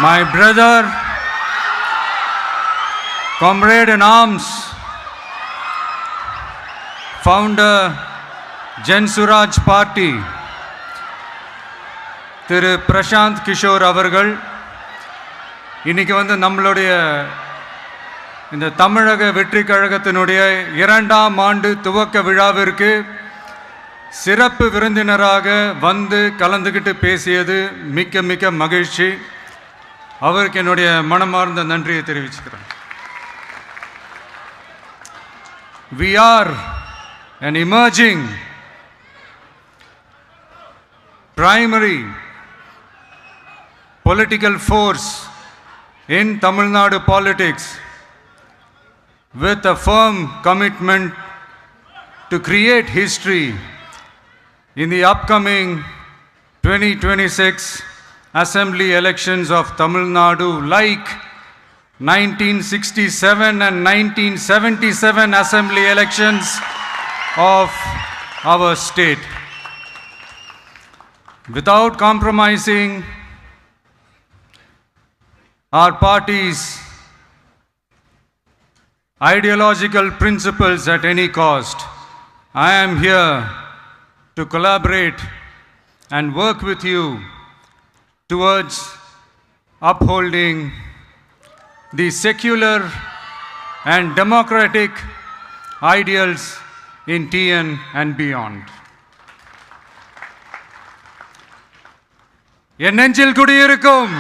my brother, comrade in arms, founder, Jan Suraj Party, திரு பிரசாந்த் கிஷோர் அவர்கள் இன்னைக்கு நம்மளுடைய இந்த தமிழக வெற்றி கழகத்தினுடைய 2ஆம் ஆண்டு துவக்க விழாவிற்கு சிறப்பு விருந்தினராக கலந்துக்கிட்டு பேசியது மிக்க மிக்க மகிழ்ச்சி. அவருக்கு என்னுடைய மனமார்ந்த நன்றியை தெரிவிச்சுக்கிறேன். We are an emerging primary political force in Tamil Nadu politics with a firm commitment to create history in the upcoming 2026 assembly elections of Tamil Nadu, like 1967 and 1977 assembly elections of our state. Without compromising our party's ideological principles at any cost, I am here to collaborate and work with you towards upholding the secular and democratic ideals in TN and beyond. என் நெஞ்சில் குடியிருக்கும்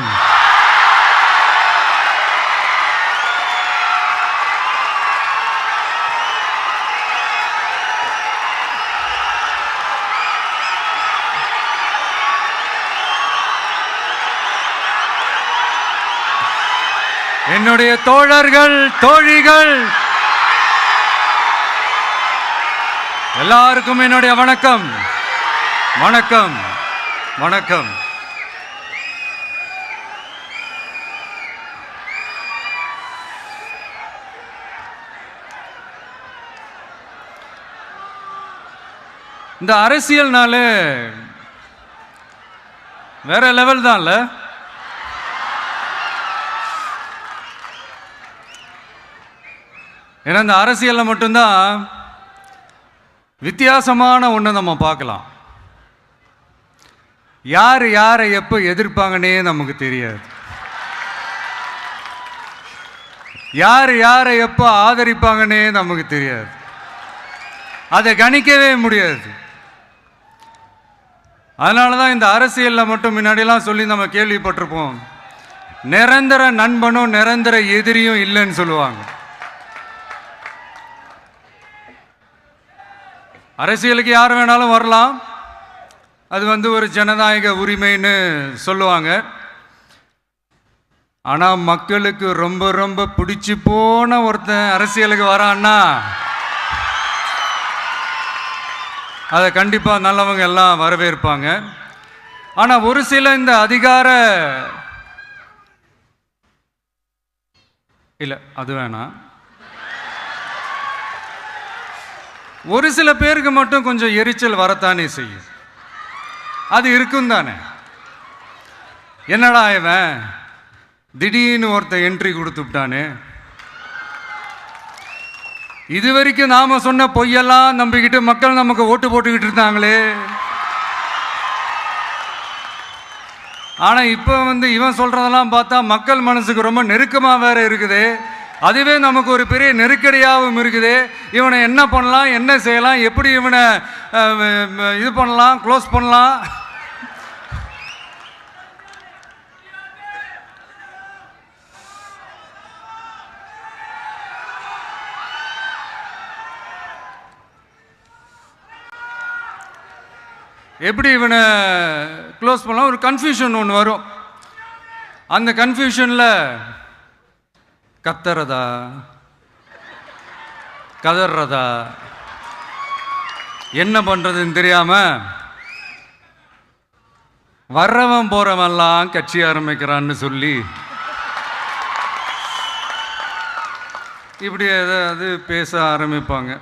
என்னுடைய தோழர்கள், தோழிகள் எல்லாருக்கும் என்னுடைய வணக்கம். வணக்கம் வணக்கம். இந்த அரசியல்னாலே வேற லெவல் தான்ல. ஏன்னா இந்த அரசியலில் மட்டும்தான் வித்தியாசமான ஒன்று நம்ம பார்க்கலாம். யார் யாரை எப்போ எதிர்ப்பாங்கன்னே நமக்கு தெரியாது. யார் யாரை எப்போ ஆதரிப்பாங்கன்னே நமக்கு தெரியாது. அதை கணிக்கவே முடியாது. அதனால தான் இந்த அரசியலில் மட்டும் முன்னாடியெல்லாம் சொல்லி நம்ம கேள்விப்பட்டிருப்போம், நிரந்தர நண்பனும் நிரந்தர எதிரியும் இல்லைன்னு சொல்லுவாங்க. அரசியலுக்கு யார் வேணாலும் வரலாம், அது ஒரு ஜனநாயக உரிமைன்னு சொல்லுவாங்க. ஆனால் மக்களுக்கு ரொம்ப ரொம்ப பிடிச்சி போன ஒருத்தன் அரசியலுக்கு வரான்னா அதை கண்டிப்பாக நல்லவங்க எல்லாம் வரவேற்பாங்க. ஆனால் ஒரு சில இந்த அதிகார இல்லை அது வேணாம், ஒரு சில பேருக்கு மட்டும் கொஞ்சம் எரிச்சல் வரத்தானே செய்யும். அது இருக்கும் தானே. என்னடா இவன் திடீர்னு ஒருத்தன் என்ட்ரி கொடுத்துட்டானே, இது வரைக்கும் நாம சொன்ன பொய்யெல்லாம் நம்பிக்கிட்டு மக்கள் நமக்கு ஓட்டு போட்டுக்கிட்டு இருந்தாங்களே. ஆனால் இப்போ இவன் சொல்றதெல்லாம் பார்த்தா மக்கள் மனசுக்கு ரொம்ப நெருக்கமாக வேற இருக்குது. அதுவே நமக்கு ஒரு பெரிய நெருக்கடியாகவும் இருக்குது. இவனை என்ன பண்ணலாம், என்ன செய்யலாம், எப்படி இவனை இது பண்ணலாம், க்ளோஸ் பண்ணலாம். எப்படி இவனை க்ளோஸ் பண்ணலாம், ஒரு கன்ஃபியூஷன் ஒன்று வரும். அந்த கன்ஃபியூஷனில் கத்துறதா கதறதா என்ன பண்ணுறதுன்னு தெரியாமல் வர்றவன் போகிறவன்லாம் கட்சி ஆரம்பிக்கிறான்னு சொல்லி இப்படி ஏதாவது பேச ஆரம்பிப்பாங்க.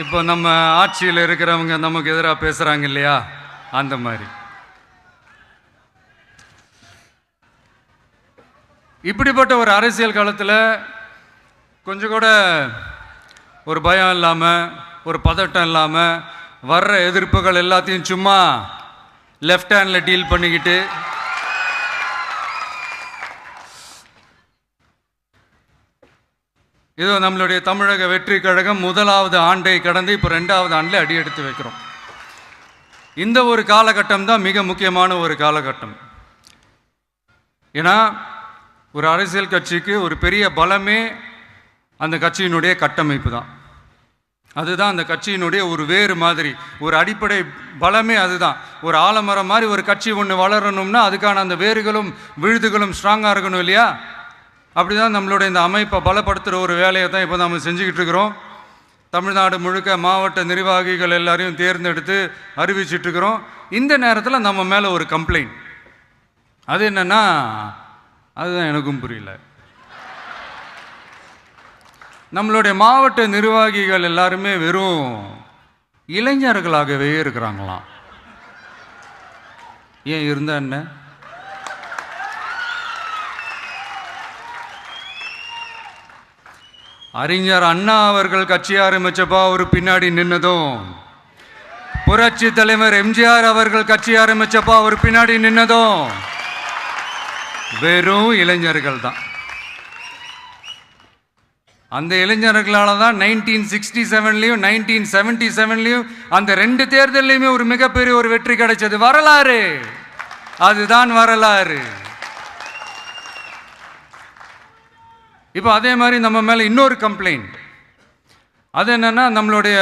இப்போ நம்ம ஆட்சியில் இருக்கிறவங்க நமக்கு எதிராக பேசுகிறாங்க இல்லையா, அந்த மாதிரி. இப்படிப்பட்ட ஒரு அரசியல் காலத்தில் கொஞ்சம் கூட ஒரு பயம் இல்லாமல், ஒரு பதட்டம் இல்லாமல், வர்ற எதிர்ப்புகள் எல்லாத்தையும் சும்மா லெஃப்ட் ஹேண்டில் டீல் பண்ணிக்கிட்டு இதோ நம்மளுடைய தமிழக வெற்றி கழகம் முதலாவது ஆண்டை கடந்து இப்போ 2வது ஆண்டில் அடி எடுத்து வைக்கிறோம். இந்த ஒரு காலகட்டம் தான் மிக முக்கியமான ஒரு காலகட்டம். ஏன்னா ஒரு அரசியல் கட்சிக்கு ஒரு பெரிய பலமே அந்த கட்சியினுடைய கட்டமைப்பு தான். அதுதான் அந்த கட்சியினுடைய ஒரு வேறு மாதிரி, ஒரு அடிப்படை பலமே அதுதான். ஒரு ஆலமரம் மாதிரி ஒரு கட்சி ஒன்று வளரணும்னா அதுக்கான அந்த வேர்களும் விழுதுகளும் ஸ்ட்ராங்காக இருக்கணும் இல்லையா? அப்படி தான் நம்மளுடைய இந்த அமைப்பை பலப்படுத்துகிற ஒரு வேலையை தான் இப்போ நம்ம செஞ்சுக்கிட்டு இருக்கிறோம். தமிழ்நாடு முழுக்க மாவட்ட நிர்வாகிகள் எல்லாரையும் தேர்ந்தெடுத்து அறிவிச்சிட்ருக்கிறோம். இந்த நேரத்தில் நம்ம மேலே ஒரு கம்ப்ளைண்ட், அது என்னென்னா, அதுதான் எனக்கும் புரியல. நம்மளுடைய மாவட்ட நிர்வாகிகள் எல்லாருமே வெறும் இளைஞர்களாகவே இருக்கிறாங்களாம். ஏன் இருந்தா என்ன? அறிஞர் அண்ணா அவர்கள் கட்சி ஆரம்பிச்சப்போ அவர் பின்னாடி நின்னதும், புரட்சி தலைவர் எம்ஜிஆர் அவர்கள் கட்சி ஆரம்பிச்சப்போ அவர் பின்னாடி நின்னதும் வெறும் இளைஞர்கள் தான். அந்த இளைஞர்களால தான் 1967லையும் 1977லையும் அந்த 2 தேர்தலையுமே ஒரு மிகப்பெரிய ஒரு வெற்றி கிடைச்சது. வரலாறு, அதுதான் வரலாறு. இப்போ அதே மாதிரி நம்ம மேலே இன்னொரு கம்ப்ளைண்ட், அது என்னன்னா, நம்மளுடைய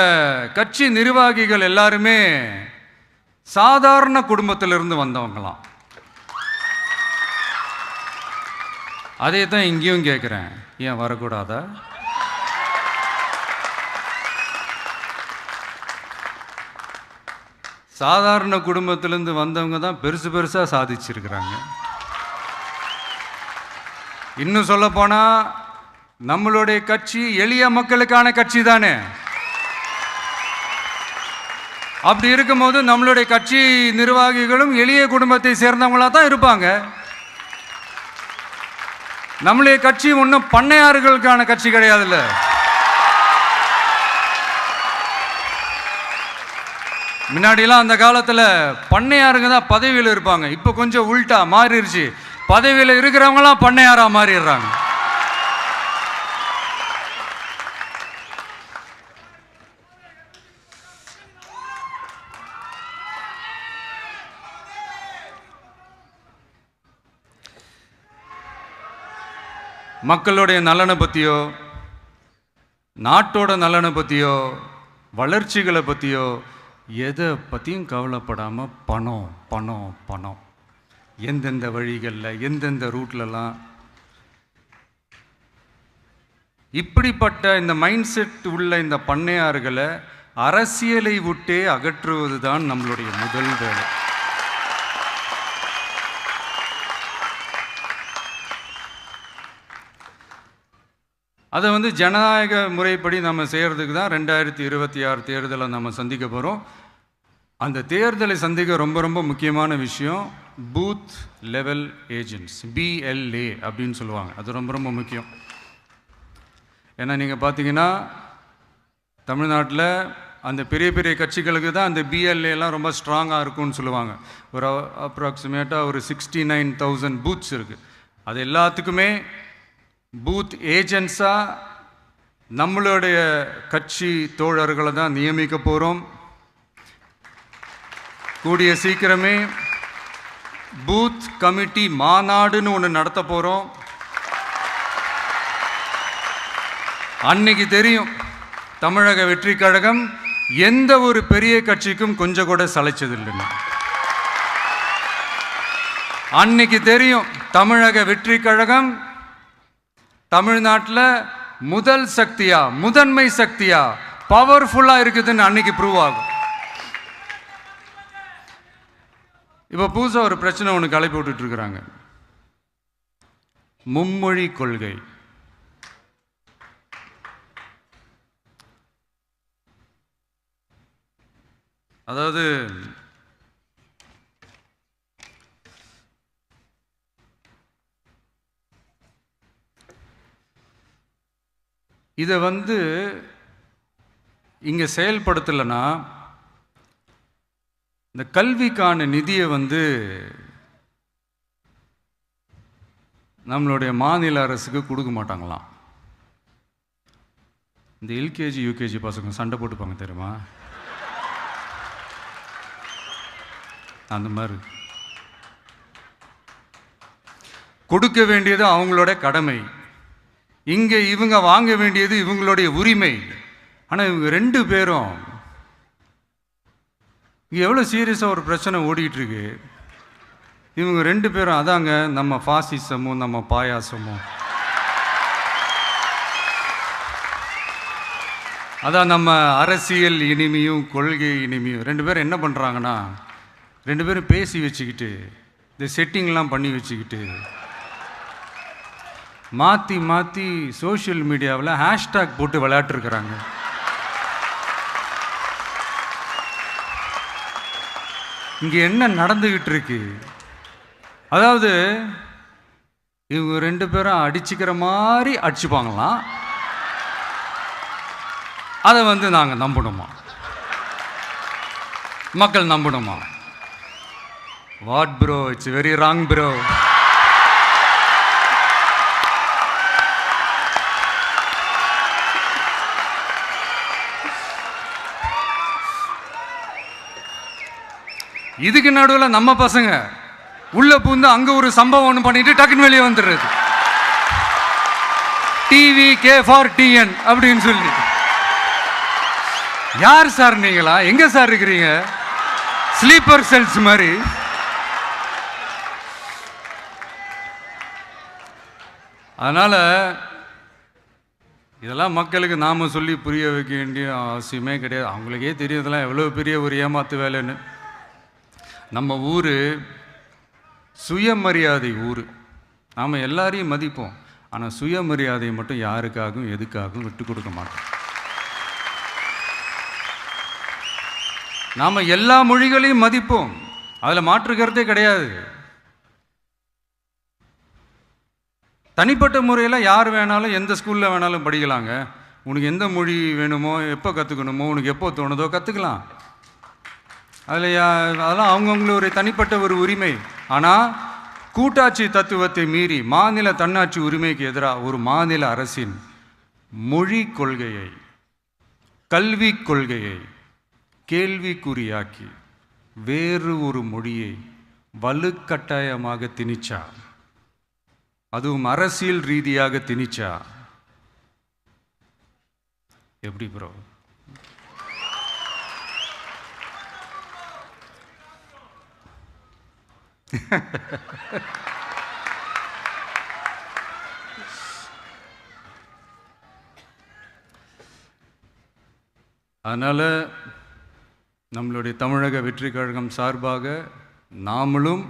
கட்சி நிர்வாகிகள் எல்லாருமே சாதாரண குடும்பத்திலிருந்து வந்தவங்களாம். அதே தான் இங்கேயும் கேட்குறேன், ஏன் வரக்கூடாதா? சாதாரண குடும்பத்திலேருந்து வந்தவங்க தான் பெருசு பெருசாக சாதிச்சிருக்கிறாங்க. இன்னும் சொல்ல போனா நம்மளுடைய கட்சி எளிய மக்களுக்கான கட்சி தானே. அப்படி இருக்கும்போது நம்மளுடைய கட்சி நிர்வாகிகளும் எளிய குடும்பத்தை சேர்ந்தவங்களா தான் இருப்பாங்க. நம்மளுடைய கட்சி ஒன்றும் பண்ணையாறுகளுக்கான கட்சி கிடையாதுல்ல. முன்னாடிலாம் அந்த காலத்தில் பண்ணையாருங்க தான் பதவியில் இருப்பாங்க. இப்போ கொஞ்சம் உள்டா மாறிடுச்சு, பதவியில் இருக்கிறவங்களாம் பண்ணையாரா மாறிடுறாங்க. மக்களுடைய நலனை பற்றியோ, நாட்டோட நலனை பற்றியோ, வளர்ச்சிகளை பற்றியோ எதை பற்றியும் கவலைப்படாமல் பணம் பணம் பணம், எந்தெந்த வழிகளில் எந்தெந்த ரூட்லலாம், இப்படிப்பட்ட இந்த மைண்ட் செட் உள்ள இந்த பண்ணையார்களை அரசியலை விட்டே அகற்றுவது தான் நம்மளுடைய முதல் வேலை. அதை ஜனநாயக முறைப்படி நம்ம செய்கிறதுக்கு தான் 2026 தேர்தலை நம்ம சந்திக்க போகிறோம். அந்த தேர்தலை சந்திக்க ரொம்ப ரொம்ப முக்கியமான விஷயம் பூத் லெவல் ஏஜென்ட்ஸ், BLA அப்படின்னு சொல்லுவாங்க. அது ரொம்ப ரொம்ப முக்கியம். ஏன்னா நீங்கள் பார்த்தீங்கன்னா தமிழ்நாட்டில் அந்த பெரிய பெரிய கட்சிகளுக்கு தான் அந்த BLAலாம் ரொம்ப ஸ்ட்ராங்காக இருக்கும்னு சொல்லுவாங்க. ஒரு அப்ராக்சிமேட்டாக ஒரு 69,000 பூத்ஸ் இருக்குது. அது எல்லாத்துக்குமே பூத் ஏஜென்ட்ஸாக நம்மளுடைய கட்சி தோழர்களை தான் நியமிக்க போகிறோம். கூடிய சீக்கிரமே பூத் கமிட்டி மாநாடுன்னு ஒன்று நடத்த போகிறோம். அன்னைக்கு தெரியும் தமிழக வெற்றி கழகம் எந்த ஒரு பெரிய கட்சிக்கும் கொஞ்சம் கூட சளைச்சதில்லைன்னு. அன்னைக்கு தெரியும் தமிழக வெற்றி கழகம் தமிழ்நாட்டில் முதல் சக்தியா, முதன்மை சக்தியா, பவர்ஃபுல்லாக இருக்குதுன்னு அன்னைக்கு ப்ரூவ் ஆகும். இப்போ புதுசாக ஒரு பிரச்சனை ஒன்று கிளப்பி விட்டுட்டு இருக்கிறாங்க, மும்மொழி கொள்கை. அதாவது இதை இங்கே செயல்படுத்தலைன்னா இந்த கல்விக்கான நிதியை நம்மளுடைய மாநில அரசுக்கு கொடுக்க மாட்டாங்களாம். இந்த எல்கேஜி யூகேஜி பசங்க சண்டை போட்டுப்பாங்க தெரியுமா, அந்த மாதிரி கொடுக்க வேண்டியது அவங்களோட கடமை, இங்கே இவங்க வாங்க வேண்டியது இவங்களுடைய உரிமை. ஆனால் இவங்க 2 பேரும் இங்கே எவ்வளோ சீரியஸாக ஒரு பிரச்சனை ஓடிக்கிட்டு இருக்கு. இவங்க 2 பேரும் அதாங்க நம்ம ஃபாசிசமும் நம்ம பாயாசமும், அதான் நம்ம அரசியல் இனிமையும் கொள்கை இனிமையும். 2 பேரும் என்ன பண்ணுறாங்கன்னா 2 பேரும் பேசி வச்சுக்கிட்டு இந்த செட்டிங்லாம் பண்ணி வச்சுக்கிட்டு மாற்றி மாற்றி சோஷியல் மீடியாவில் ஹேஷ்டாக் போட்டு விளையாட்டுருக்குறாங்க. இங்கே என்ன நடந்துக்கிட்டு இருக்கு, அதாவது இவங்க 2 பேரும் அடிச்சுக்கிற மாதிரி அடிச்சுப்பாங்களாம். அதை நாங்கள் நம்பணுமா, மக்கள் நம்பணுமா? What bro, it's very wrong bro. இதுக்கு நடுவில் நம்ம பசங்க உள்ள பூந்து அங்க ஒரு சம்பவம் ஒன்று பண்ணிட்டு டக்குன்னு வெளியே வந்துடுறது. டிவி கே ஃபார் டிஎன் அப்படின்னு சொல்லி. யார் சார் நீங்களா, எங்க சார் இருக்கிறீங்க? ஸ்லீப்பர் செல்ஸ் மாதிரி. அதனால இதெல்லாம் மக்களுக்கு நாம சொல்லி புரிய வைக்க வேண்டிய அவசியமே கிடையாது. அவங்களுக்கே தெரியுதெல்லாம் எவ்வளோ பெரிய ஒரு ஏமாத்து வேலைன்னு. நம்ம ஊர் சுயமரியாதை ஊர். நாம் எல்லாரையும் மதிப்போம், ஆனால் சுயமரியாதையை மட்டும் யாருக்காகவும் எதுக்காகவும் விட்டு கொடுக்க மாட்டோம். நாம் எல்லா மொழிகளையும் மதிப்போம், அதில் மாற்றுக்கிறதே கிடையாது. தனிப்பட்ட முறையில் யார் வேணாலும் எந்த ஸ்கூலில் வேணாலும் படிக்கலாங்க. உனக்கு எந்த மொழி வேணுமோ, எப்போ கற்றுக்கணுமோ, உனக்கு எப்போ தோணுதோ கற்றுக்கலாம். அதெல்லாம் அவங்கவுங்களுடைய தனிப்பட்ட ஒரு உரிமை. ஆனால் கூட்டாட்சி தத்துவத்தை மீறி மாநில தன்னாட்சி உரிமைக்கு எதிராக ஒரு மாநில அரசின் மொழி கொள்கையை, கல்வி கொள்கையை கேள்விக்குறியாக்கி வேறு ஒரு மொழியை வலுக்கட்டாயமாக திணிச்சா, அதுவும் அரசியல் ரீதியாக திணிச்சா எப்படி ப்ரோ? அதனால் நம்மளுடைய தமிழக வெற்றி கழகம் சார்பாக நாமளும்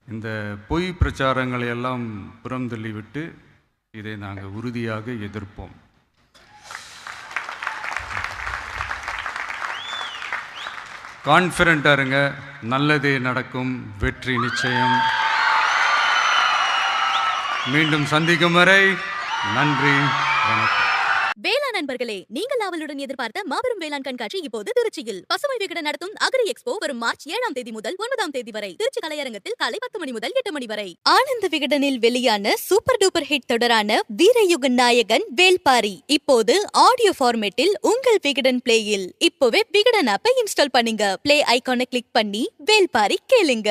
இந்த பொய் பிரச்சாரங்களை எல்லாம் புறம் தள்ளிவிட்டு இதை நாங்கள் உறுதியாக எதிர்ப்போம். கான்ஃபிடென்ட்டாக இருங்க, நல்லதே நடக்கும், வெற்றி நிச்சயம். மீண்டும் சந்திக்கும் வரை நன்றி, வணக்கம். வேளாண் நண்பர்களே, நீங்கள் அவளுடன் எதிர்பார்த்த மாபெரும் வேளாண் கண்காட்சி இப்போது திருச்சியில் பசுமை விகடன் நடத்தும் அக்ரி எக்ஸ்போ வரும் மார்ச் 7ஆம் தேதி முதல் 9ஆம் தேதி வரை திருச்சி கலையரங்கத்தில் காலை 10 மணி முதல் 8 மணி வரை. ஆனந்த விகடனில் வெளியான சூப்பர் டூப்பர் ஹிட் தொடரான வீரயுக நாயகன் வேல்பாரி இப்போது ஆடியோ ஃபார்மேட்டில் உங்கள் விகடன் பிளேயில். இப்போவே விகடன் ஆப்பை இன்ஸ்டால் பண்ணுங்க. பிளே ஐகானை கிளிக் பண்ணி வேல்பாரி கேளுங்க.